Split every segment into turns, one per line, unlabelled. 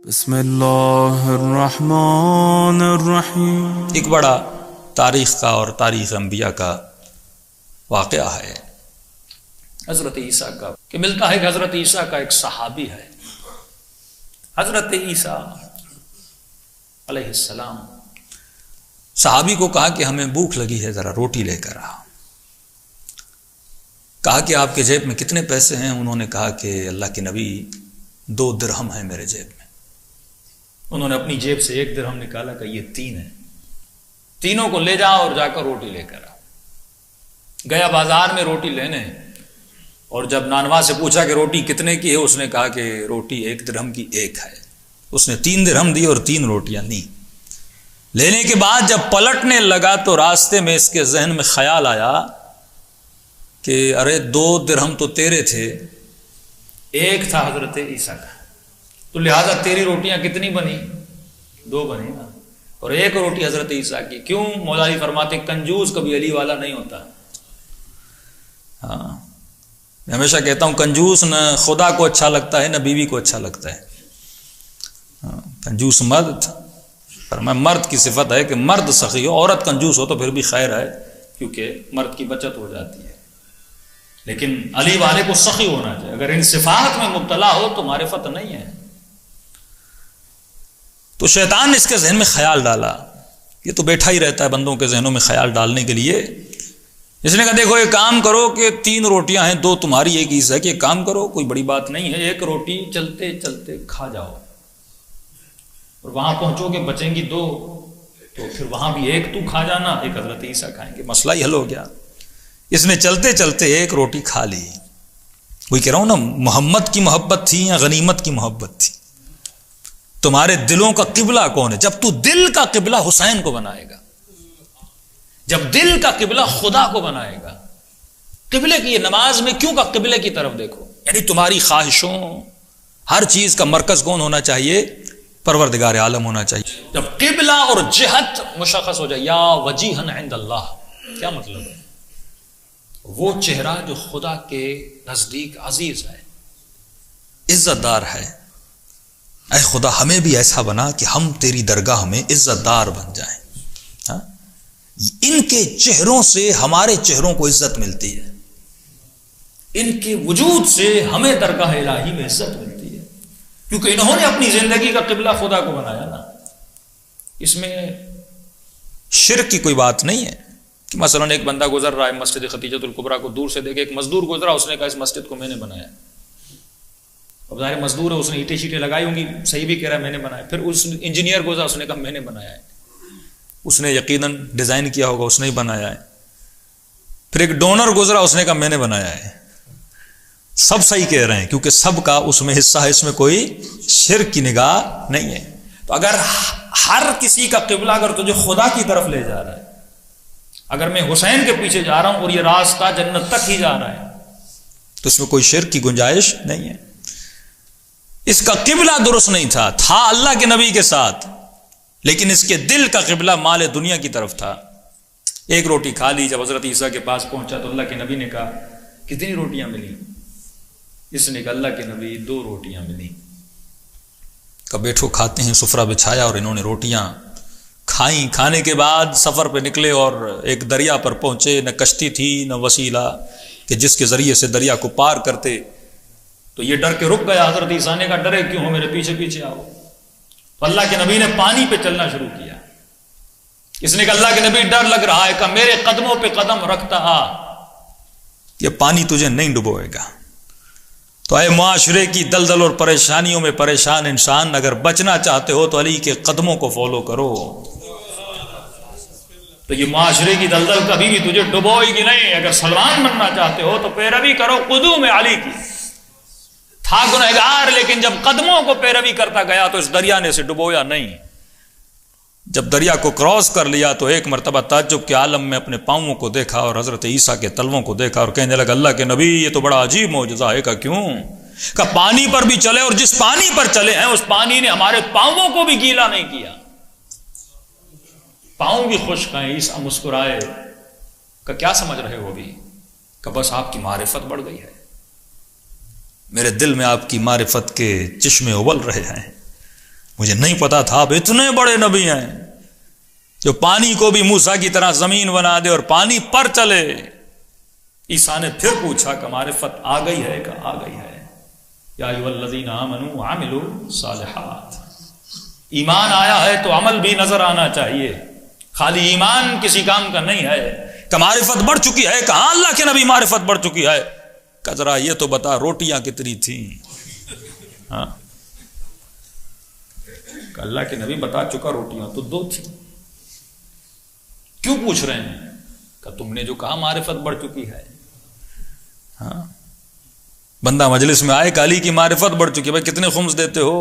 بسم اللہ الرحمن الرحیم۔
ایک بڑا تاریخ کا اور تاریخ انبیاء کا واقعہ ہے حضرت عیسیٰ کا، کہ ملتا ہے کہ حضرت عیسیٰ کا ایک صحابی ہے، حضرت عیسیٰ علیہ السلام۔ صحابی کو کہا کہ ہمیں بھوک لگی ہے، ذرا روٹی لے کر آ۔ کہا کہ آپ کے جیب میں کتنے پیسے ہیں؟ انہوں نے کہا کہ اللہ کے نبی 2 درہم ہیں میرے جیب میں۔ انہوں نے اپنی جیب سے 1 درہم نکالا کہ یہ 3 ہیں، تینوں کو لے جا اور جا کر روٹی لے کر آ۔ گیا بازار میں روٹی لینے، اور جب نانوا سے پوچھا کہ روٹی کتنے کی ہے، اس نے کہا کہ روٹی 1 درہم کی 1 ہے۔ اس نے 3 درہم دی اور 3 روٹیاں لی۔ لینے کے بعد جب پلٹنے لگا تو راستے میں اس کے ذہن میں خیال آیا کہ ارے 2 درہم تو تیرے تھے، 1 تھا حضرت عیسیٰ کا، تو لہذا تیری روٹیاں کتنی بنی؟ 2 بنی نا، اور 1 روٹی حضرت عیسیٰ کی۔ کیوں؟ مولا علی فرماتے کنجوس کبھی علی والا نہیں ہوتا۔ ہاں، میں ہمیشہ کہتا ہوں کنجوس نہ خدا کو اچھا لگتا ہے نہ بیوی کو اچھا لگتا ہے۔ کنجوس مرد، فرمایا مرد کی صفت ہے کہ مرد سخی ہو، عورت کنجوس ہو تو پھر بھی خیر ہے، کیونکہ مرد کی بچت ہو جاتی ہے، لیکن علی والے کو سخی ہونا چاہیے۔ اگر ان صفات میں مبتلا ہو تو معرفت نہیں ہے۔ تو شیطان نے اس کے ذہن میں خیال ڈالا، یہ تو بیٹھا ہی رہتا ہے بندوں کے ذہنوں میں خیال ڈالنے کے لیے۔ اس نے کہا دیکھو ایک کام کرو کہ 3 روٹیاں ہیں، 2 تمہاری 1 عیسیٰ کی، ایک کام کرو کوئی بڑی بات نہیں ہے، 1 روٹی چلتے چلتے کھا جاؤ، اور وہاں پہنچو گے بچیں گی 2، تو پھر وہاں بھی 1 تو کھا جانا، 1 حضرت عیسیٰ کھائیں گے، مسئلہ ہی حل ہو گیا۔ اس نے چلتے چلتے 1 روٹی کھا لی۔ وہی کہہ رہا ہوں نا، محمد کی محبت تھی یا غنیمت کی محبت تھی؟ تمہارے دلوں کا قبلہ کون ہے؟ جب تو دل کا قبلہ حسین کو بنائے گا، جب دل کا قبلہ خدا کو بنائے گا، قبلے کی یہ نماز میں کیوں کا قبلے کی طرف دیکھو، یعنی تمہاری خواہشوں ہر چیز کا مرکز کون ہونا چاہیے؟ پروردگار عالم ہونا چاہیے۔ جب قبلہ اور جہت مشخص ہو جائے، یا وجیہن عند اللہ، کیا مطلب ہے؟ وہ چہرہ جو خدا کے نزدیک عزیز ہے، عزت دار ہے۔ اے خدا ہمیں بھی ایسا بنا کہ ہم تیری درگاہ میں عزت دار بن جائیں۔ ہاں؟ ان کے چہروں سے ہمارے چہروں کو عزت ملتی ہے، ان کے وجود سے ہمیں درگاہ الہی میں عزت ملتی ہے، کیونکہ انہوں نے اپنی زندگی کا قبلہ خدا کو بنایا نا۔ اس میں شرک کی کوئی بات نہیں ہے کہ مثلا ایک بندہ گزر رہا ہے مسجد خدیجۃ الکبریٰ کو دور سے دیکھے، ایک مزدور گزرا، اس نے کہا اس مسجد کو میں نے بنایا۔ اب ظاہر مزدور ہے، اس نے اینٹیں شیٹیں لگائی ہوں گی، صحیح بھی کہہ رہا ہے میں نے بنایا۔ پھر اس انجینئر گزرا، اس نے کہا میں نے بنایا ہے، اس نے یقیناً ڈیزائن کیا ہوگا، اس نے ہی بنایا ہے۔ پھر ایک ڈونر گزرا، اس نے کہا میں نے بنایا ہے۔ سب صحیح کہہ رہے ہیں کیونکہ سب کا اس میں حصہ ہے، اس میں کوئی شرک کی نگاہ نہیں ہے۔ تو اگر ہر کسی کا قبلہ اگر تجھے خدا کی طرف لے جا رہا ہے، اگر میں حسین کے پیچھے جا رہا ہوں اور یہ راستہ جنت تک ہی جا رہا ہے، تو اس میں کوئی شرک کی گنجائش نہیں ہے۔ اس کا قبلہ درست نہیں تھا اللہ کے نبی کے ساتھ، لیکن اس کے دل کا قبلہ مال دنیا کی طرف تھا۔ 1 روٹی کھا لی، جب حضرت عیسیٰ کے پاس پہنچا تو اللہ کے نبی نے کہا کتنی روٹیاں ملی؟ اس نے کہا اللہ کے نبی 2 روٹیاں ملی۔ کب بیٹھو کھاتے ہیں، سفرہ بچھایا اور انہوں نے روٹیاں کھائیں۔ کھانے کے بعد سفر پہ نکلے اور ایک دریا پر پہنچے، نہ کشتی تھی نہ وسیلہ کہ جس کے ذریعے سے دریا کو پار کرتے، تو یہ ڈر کے رک گیا۔ حضرت عیسیٰ نے کہا ڈرے کیوں ہو، میرے پیچھے پیچھے آؤ۔ تو اللہ کے نبی نے پانی پہ چلنا شروع کیا۔ اس نے کہا اللہ کے نبی ڈر لگ رہا ہے، کہ میرے قدموں پہ قدم رکھتا آ، یہ پانی تجھے نہیں ڈبوئے گا۔ تو اے معاشرے کی دلدل اور پریشانیوں میں پریشان انسان، اگر بچنا چاہتے ہو تو علی کے قدموں کو فالو کرو، تو یہ معاشرے کی دلدل کبھی بھی تجھے ڈبوئے گی نہیں۔ اگر سلمان بننا چاہتے ہو تو پیروی کرو قدوم علی کی۔ تھا گنہگار، لیکن جب قدموں کو پیروی کرتا گیا تو اس دریا نے اسے ڈبویا نہیں۔ جب دریا کو کراس کر لیا تو ایک مرتبہ تعجب کے عالم میں اپنے پاؤں کو دیکھا اور حضرت عیسیٰ کے تلووں کو دیکھا، اور کہنے لگا اللہ کے نبی یہ تو بڑا عجیب معجزہ ہے۔ کا کیوں؟ کہ پانی پر بھی چلے، اور جس پانی پر چلے ہیں اس پانی نے ہمارے پاؤں کو بھی گیلا نہیں کیا، پاؤں بھی خشک ہیں۔ عیسیٰ مسکرائے کہ کیا سمجھ رہے ہو ابھی؟ کہ بس آپ کی معرفت بڑھ گئی ہے، میرے دل میں آپ کی معرفت کے چشمے ابل رہے ہیں۔ مجھے نہیں پتا تھا اب اتنے بڑے نبی ہیں جو پانی کو بھی موسیٰ کی طرح زمین بنا دے اور پانی پر چلے. عیسیٰ نے پھر پوچھا کہ معرفت آ گئی ہے کہ آ گئی ہے؟ یا ایھا الذین آمنوا وعملوا الصالحات. ایمان آیا ہے تو عمل بھی نظر آنا چاہیے. خالی ایمان کسی کام کا نہیں ہے. کہ معرفت بڑھ چکی ہے، کہاں اللہ کے نبی معرفت بڑھ چکی ہے. کہ ذرا یہ تو بتا روٹیاں کتنی تھیں؟ ہاں کہ اللہ کے نبی بتا چکا روٹیاں تو 2 تھیں. کیوں پوچھ رہے ہیں؟ کہ تم نے جو کہا معرفت بڑھ چکی ہے. ہاں بندہ مجلس میں آئے کہ علی کی معرفت بڑھ چکی ہے، بھائی کتنے خمس دیتے ہو؟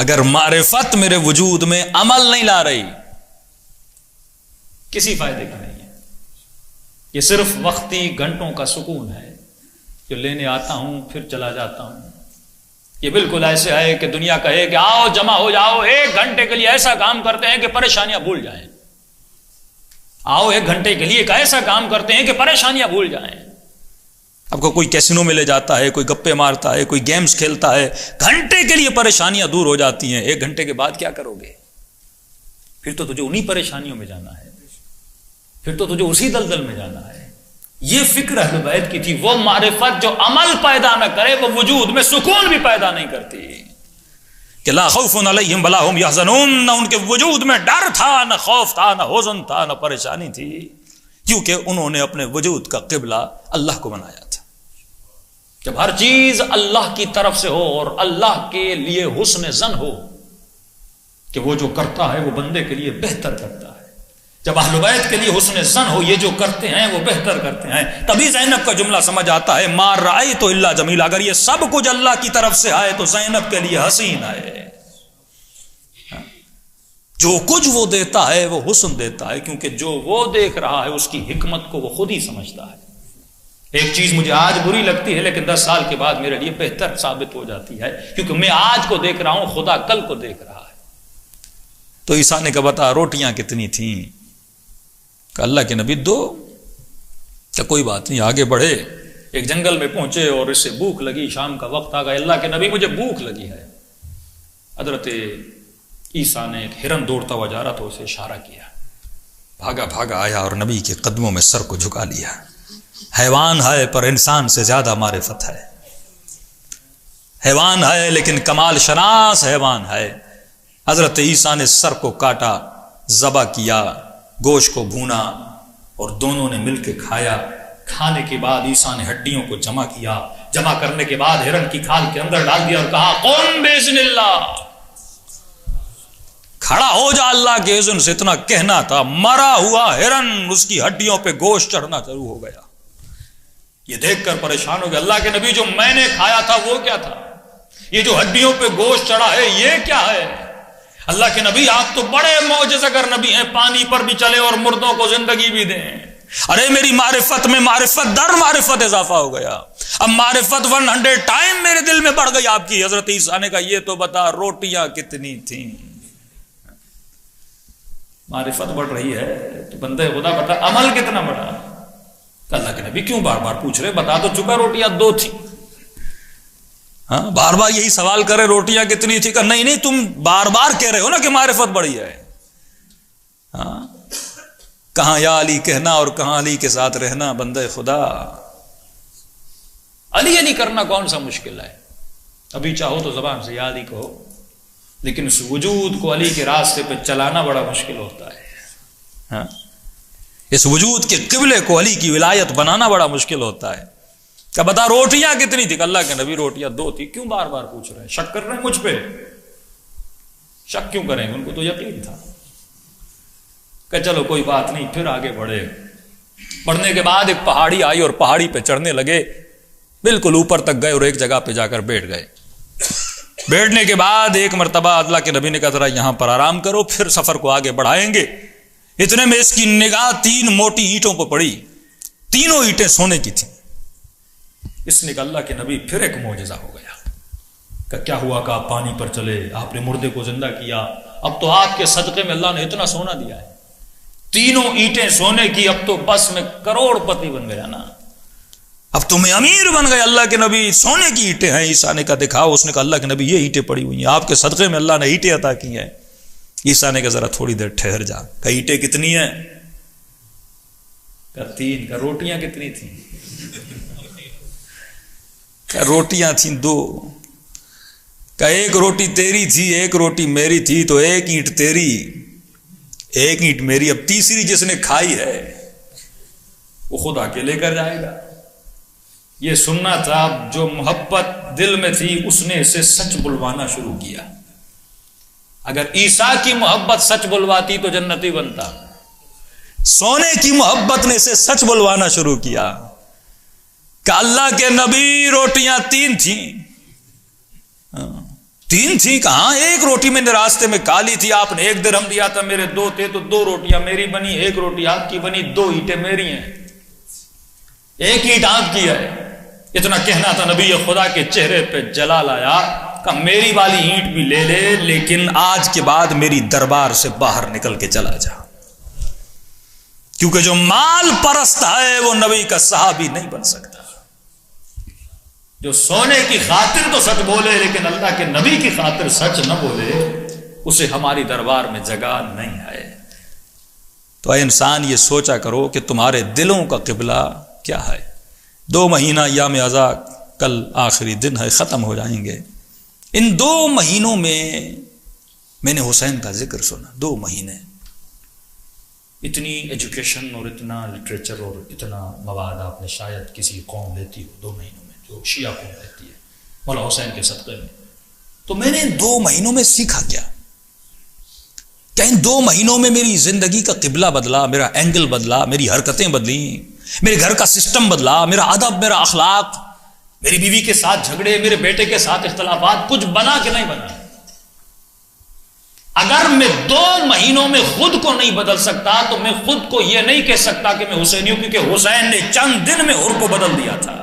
اگر معرفت میرے وجود میں عمل نہیں لا رہی کسی فائدے کا نہیں ہے. یہ صرف وقتی گھنٹوں کا سکون ہے جو لینے آتا ہوں پھر چلا جاتا ہوں. یہ بالکل ایسے ہے کہ دنیا کہے کہ آؤ جمع ہو جاؤ، 1 گھنٹے کے لیے ایسا کام کرتے ہیں کہ پریشانیاں بھول جائیں. آؤ 1 گھنٹے کے لیے ایک ایسا کام کرتے ہیں کہ پریشانیاں بھول جائیں. آپ کو کوئی کیسینو میں لے جاتا ہے، کوئی گپے مارتا ہے، کوئی گیمز کھیلتا ہے، گھنٹے کے لیے پریشانیاں دور ہو جاتی ہیں. 1 گھنٹے کے بعد کیا کرو گے؟ پھر تو تجھے انہی پریشانیوں میں جانا ہے، پھر تو تجھے اسی دلدل میں جانا ہے. یہ فکر اہل بیت کی تھی. وہ معرفت جو عمل پیدا نہ کرے وہ وجود میں سکون بھی پیدا نہیں کرتی. کہ لا خوف علیہم ولا هم یحزنون، نہ ان کے وجود میں ڈر تھا، نہ خوف تھا، نہ حزن تھا، نہ پریشانی تھی، کیونکہ انہوں نے اپنے وجود کا قبلہ اللہ کو بنایا تھا. جب ہر چیز اللہ کی طرف سے ہو اور اللہ کے لیے حسن ظن ہو کہ وہ جو کرتا ہے وہ بندے کے لیے بہتر کرتا ہے، جب اہل بیت کے لیے حسن ظن ہو یہ جو کرتے ہیں وہ بہتر کرتے ہیں، تبھی زینب کا جملہ سمجھ آتا ہے ما رأیت الا جمیلا. اگر یہ سب کچھ اللہ کی طرف سے آئے تو زینب کے لیے حسین ہے. جو کچھ وہ دیتا ہے وہ حسن دیتا ہے، کیونکہ جو وہ دیکھ رہا ہے اس کی حکمت کو وہ خود ہی سمجھتا ہے. ایک چیز مجھے آج بری لگتی ہے لیکن 10 سال کے بعد میرے لیے بہتر ثابت ہو جاتی ہے، کیونکہ میں آج کو دیکھ رہا ہوں، خدا کل کو دیکھ رہا ہے. تو عیسیٰ نے کہا بتا روٹیاں کتنی تھیں؟ کہ اللہ کے نبی 2. کہ کوئی بات نہیں، آگے بڑھے. ایک جنگل میں پہنچے اور اس سے بھوک لگی، شام کا وقت آ گیا. اللہ کے نبی مجھے بھوک لگی ہے. حضرت عیسیٰ نے ایک ہرن دوڑتا ہوا جا رہا تو اسے اشارہ کیا، بھاگا بھاگا آیا اور نبی کے قدموں میں سر کو جھکا لیا. حیوان ہے پر انسان سے زیادہ معرفت ہے. حیوان ہے لیکن کمال شناس حیوان ہے. حضرت عیسیٰ نے سر کو کاٹا، ذبح کیا، گوشت کو بھونا اور دونوں نے مل کے کھایا. کھانے کے بعد عیسیٰ نے ہڈیوں کو جمع کیا. جمع کرنے کے بعد ہرن کی کھال کے اندر ڈال دیا اور کہا قم باذن اللہ، کھڑا ہو جا اللہ کے اذن سے. اتنا کہنا تھا، مرا ہوا ہرن اس کی ہڈیوں پہ گوشت چڑھنا شروع ہو گیا. یہ دیکھ کر پریشان ہو گیا. اللہ کے نبی جو میں نے کھایا تھا وہ کیا تھا؟ یہ جو ہڈیوں پہ گوشت چڑھا ہے یہ کیا ہے؟ اللہ کے نبی آپ تو بڑے معجزہ گر نبی ہیں، پانی پر بھی چلے اور مردوں کو زندگی بھی دیں. ارے میری معرفت میں معرفت در معرفت اضافہ ہو گیا. اب معرفت 100 ٹائم میرے دل میں بڑھ گئی آپ کی. حضرت عیسیٰ نے کہا یہ تو بتا روٹیاں کتنی تھیں؟ معرفت بڑھ رہی ہے تو بندے خدا بتا عمل کتنا بڑھا. اللہ کے نبی کیوں بار بار پوچھ رہے؟ بتا تو چکا روٹیاں 2 تھیں. ہاں بار بار یہی سوال کرے روٹیاں کتنی تھی؟ کہ نہیں تم بار بار کہہ رہے ہو نا کہ معرفت بڑھی ہے. ہاں کہاں یا علی کہنا اور کہاں علی کے ساتھ رہنا. بندے خدا علی علی کرنا کون سا مشکل ہے؟ ابھی چاہو تو زبان سے یا علی کہو، لیکن اس وجود کو علی کے راستے پہ چلانا بڑا مشکل ہوتا ہے. ہاں اس وجود کے قبلے کو علی کی ولایت بنانا بڑا مشکل ہوتا ہے. کہ بتا روٹیاں کتنی تھی؟ کہ اللہ کے نبی روٹیاں 2 تھی. کیوں بار بار پوچھ رہے ہیں؟ شک کر رہے ہیں مجھ پہ؟ شک کیوں کریں گے؟ ان کو تو یقین تھا. کہ چلو کوئی بات نہیں. پھر آگے بڑھے. بڑھنے کے بعد ایک پہاڑی آئی اور پہاڑی پہ چڑھنے لگے. بالکل اوپر تک گئے اور ایک جگہ پہ جا کر بیٹھ گئے. بیٹھنے کے بعد ایک مرتبہ اللہ کے نبی نے کہا ذرا یہاں پر آرام کرو، پھر سفر کو آگے بڑھائیں گے. اتنے میں اس کی نگاہ 3 موٹی اینٹوں پر پڑی. تینوں اینٹیں سونے کی تھیں. اس نے کہا اللہ کے نبی پھر ایک معجزہ ہو گیا. کہ کیا ہوا؟ کہ آپ پانی پر چلے، آپ نے مردے کو زندہ کیا. اب تو آپ کے صدقے میں اللہ نے اتنا سونا دیا ہے، 3 اینٹیں سونے کی. اب تو بس میں کروڑ پتی بن گیا نا. اب تمہیں امیر بن گئے. اللہ کے نبی سونے کی اینٹیں ہیں. عیسیٰ نے کہا دکھاؤ. اس نے کہا اللہ کے نبی یہ اینٹیں پڑی ہوئی ہیں, آپ کے صدقے میں اللہ نے اینٹیں عطا کی ہیں. عیسیٰ نے کہا ذرا تھوڑی دیر ٹھہر جا. کہا اینٹیں کتنی ہیں؟ کہا 3. کہا روٹیاں کتنی تھیں؟ کہا روٹیاں تھیں 2. کہا ایک روٹی تیری تھی ایک روٹی میری تھی, تو ایک اینٹ تیری ایک اینٹ میری. اب تیسری جس نے کھائی ہے وہ خود آ کے لے کر جائے گا. یہ سننا تھا. جو محبت دل میں تھی اس نے اسے سچ بلوانا شروع کیا. اگر عیسیٰ کی محبت سچ بلواتی تو جنتی بنتا. سونے کی محبت نے اسے سچ بلوانا شروع کیا کہ اللہ کے نبی روٹیاں 3 تھیں. 3 تھیں کہاں؟ ایک روٹی میں نے راستے میں کالی تھی, آپ نے 1 درہم دیا تھا, میرے 2 تھے تو 2 روٹیاں میری بنی, 1 روٹی آپ کی بنی, 2 اینٹیں میری ہیں, 1 اینٹ آپ کی ہے. اتنا کہنا تھا نبی خدا کے چہرے پہ جلال آیا کہ میری والی اینٹ بھی لے لے, لیکن آج کے بعد میری دربار سے باہر نکل کے چلا جا. کیونکہ جو مال پرست ہے وہ نبی کا صحابی نہیں بن سکتا. جو سونے کی خاطر تو سچ بولے لیکن اللہ کے نبی کی خاطر سچ نہ بولے, اسے ہماری دربار میں جگہ نہیں ہے. تو اے انسان یہ سوچا کرو کہ تمہارے دلوں کا قبلہ کیا ہے. 2 مہینہ ایام عزا کل آخری دن ہے, ختم ہو جائیں گے. ان 2 مہینوں میں نے حسین کا ذکر سنا. 2 مہینے اتنی ایجوکیشن اور اتنا لٹریچر اور اتنا مواد آپ نے شاید کسی قوم لیتی ہو 2 مہینوں میں, جو شیعہ قوم رہتی ہے مولا حسین کے صدقے میں. تو میں نے ان 2 مہینوں میں سیکھا کیا ان 2 مہینوں میں میری زندگی کا قبلہ بدلا, میرا اینگل بدلا, میری حرکتیں بدلیں, میرے گھر کا سسٹم بدلا, میرا ادب, میرا اخلاق, میری بیوی کے ساتھ جھگڑے, میرے بیٹے کے ساتھ اختلافات, کچھ بنا کہ نہیں بنا. اگر میں 2 مہینوں میں خود کو نہیں بدل سکتا تو میں خود کو یہ نہیں کہہ سکتا کہ میں حسینی ہوں, کیونکہ حسین نے چند دن میں حر کو بدل دیا تھا.